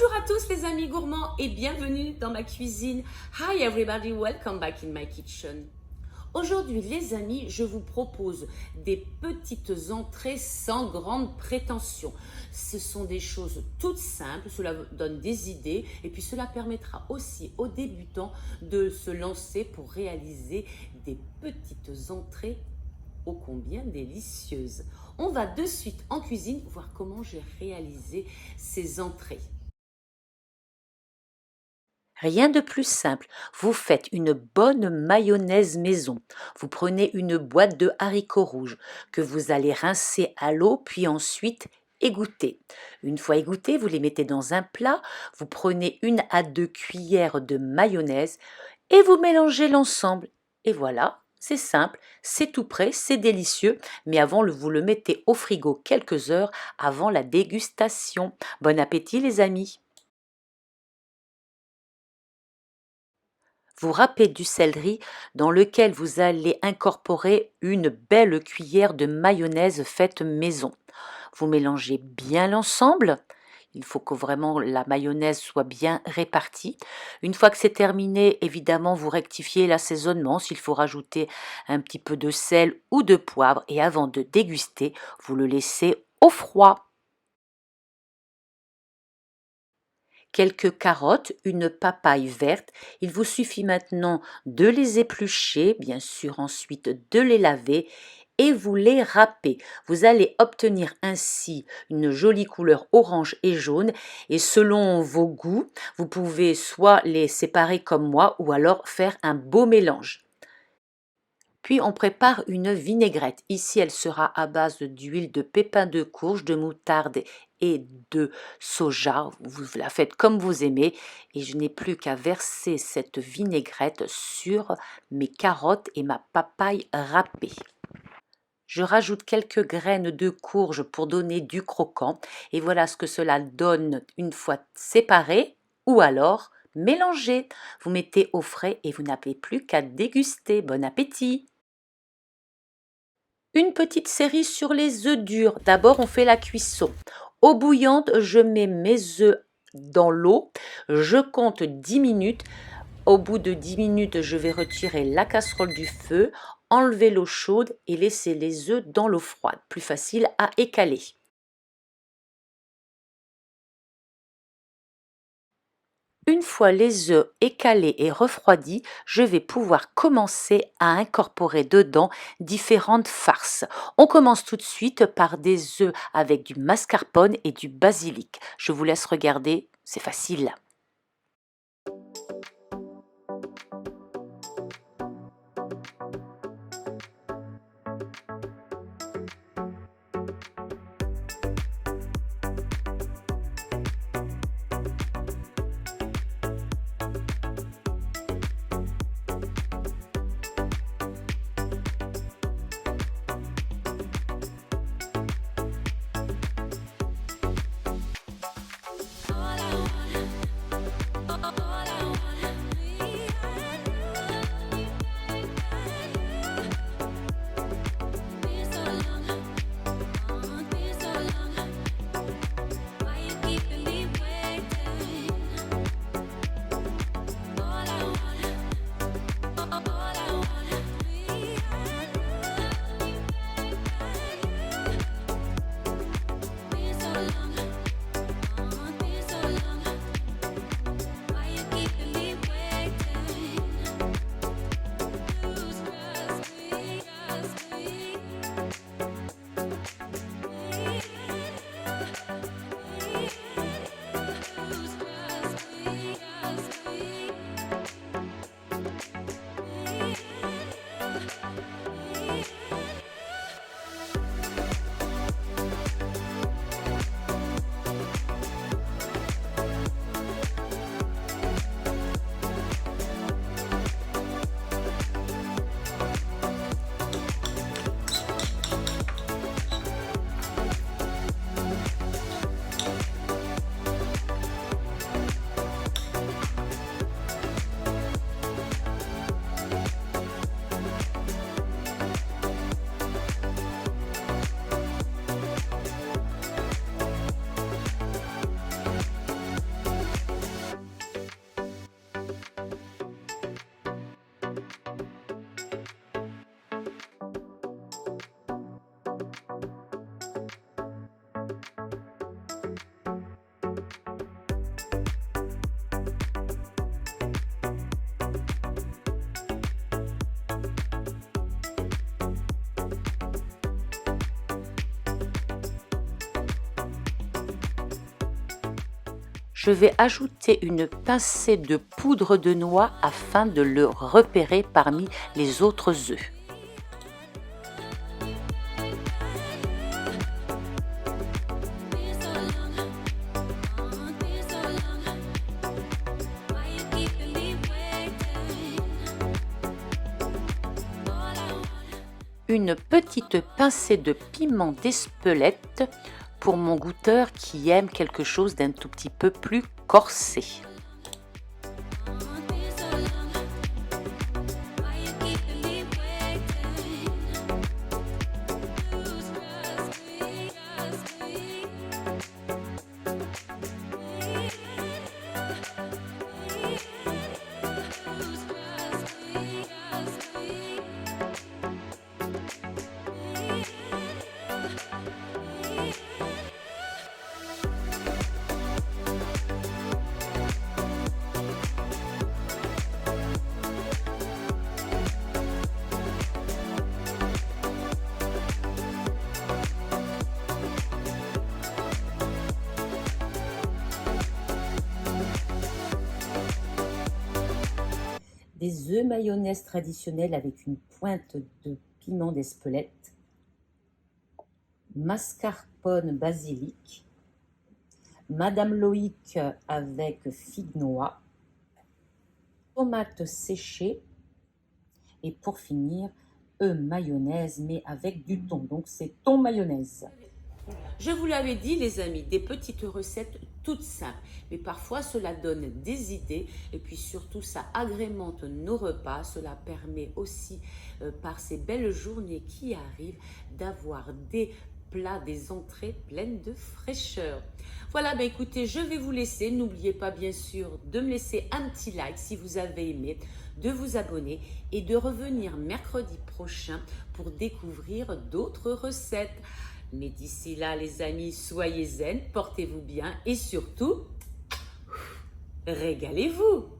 Bonjour à tous les amis gourmands et bienvenue dans ma cuisine. Hi everybody, welcome back in my kitchen. Aujourd'hui les amis, je vous propose des petites entrées sans grande prétention. Ce sont des choses toutes simples, cela donne des idées et puis cela permettra aussi aux débutants de se lancer pour réaliser des petites entrées ô combien délicieuses. On va de suite en cuisine voir comment j'ai réalisé ces entrées. Rien de plus simple, vous faites une bonne mayonnaise maison. Vous prenez une boîte de haricots rouges que vous allez rincer à l'eau puis ensuite égoutter. Une fois égouttés, vous les mettez dans un plat, vous prenez 1 à 2 cuillères de mayonnaise et vous mélangez l'ensemble. Et voilà, c'est simple, c'est tout prêt, c'est délicieux, mais avant vous le mettez au frigo quelques heures avant la dégustation. Bon appétit les amis! Vous râpez du céleri dans lequel vous allez incorporer une belle cuillère de mayonnaise faite maison. Vous mélangez bien l'ensemble. Il faut que vraiment la mayonnaise soit bien répartie. Une fois que c'est terminé, évidemment, vous rectifiez l'assaisonnement s'il faut rajouter un petit peu de sel ou de poivre. Et avant de déguster, vous le laissez au froid. Quelques carottes, une papaye verte. Il vous suffit maintenant de les éplucher, bien sûr ensuite de les laver et vous les râpez. Vous allez obtenir ainsi une jolie couleur orange et jaune et selon vos goûts, vous pouvez soit les séparer comme moi ou alors faire un beau mélange. Puis on prépare une vinaigrette. Ici, elle sera à base d'huile de pépins de courge, de moutarde et de soja. Vous la faites comme vous aimez. Et je n'ai plus qu'à verser cette vinaigrette sur mes carottes et ma papaye râpée. Je rajoute quelques graines de courge pour donner du croquant. Et voilà ce que cela donne une fois séparé ou alors mélangé. Vous mettez au frais et vous n'avez plus qu'à déguster. Bon appétit! Une petite série sur les œufs durs. D'abord, on fait la cuisson. Eau bouillante, je mets mes œufs dans l'eau. Je compte 10 minutes. Au bout de 10 minutes, je vais retirer la casserole du feu, enlever l'eau chaude et laisser les œufs dans l'eau froide. Plus facile à écaler. Une fois les œufs écalés et refroidis, je vais pouvoir commencer à incorporer dedans différentes farces. On commence tout de suite par des œufs avec du mascarpone et du basilic. Je vous laisse regarder, c'est facile. Je vais ajouter une pincée de poudre de noix afin de le repérer parmi les autres œufs. Une petite pincée de piment d'Espelette pour mon goûteur qui aime quelque chose d'un tout petit peu plus corsé. Des œufs mayonnaise traditionnels avec une pointe de piment d'Espelette, mascarpone basilic, Madame Loïc avec figue noix, tomates séchées et pour finir, œufs mayonnaise mais avec du thon, donc c'est thon mayonnaise. Je vous l'avais dit les amis, des petites recettes toutes simples, mais parfois cela donne des idées et puis surtout ça agrémente nos repas, cela permet aussi par ces belles journées qui arrivent d'avoir des plats, des entrées pleines de fraîcheur. Voilà, ben écoutez, je vais vous laisser, n'oubliez pas bien sûr de me laisser un petit like si vous avez aimé, de vous abonner et de revenir mercredi prochain pour découvrir d'autres recettes. Mais d'ici là, les amis, soyez zen, portez-vous bien et surtout, régalez-vous!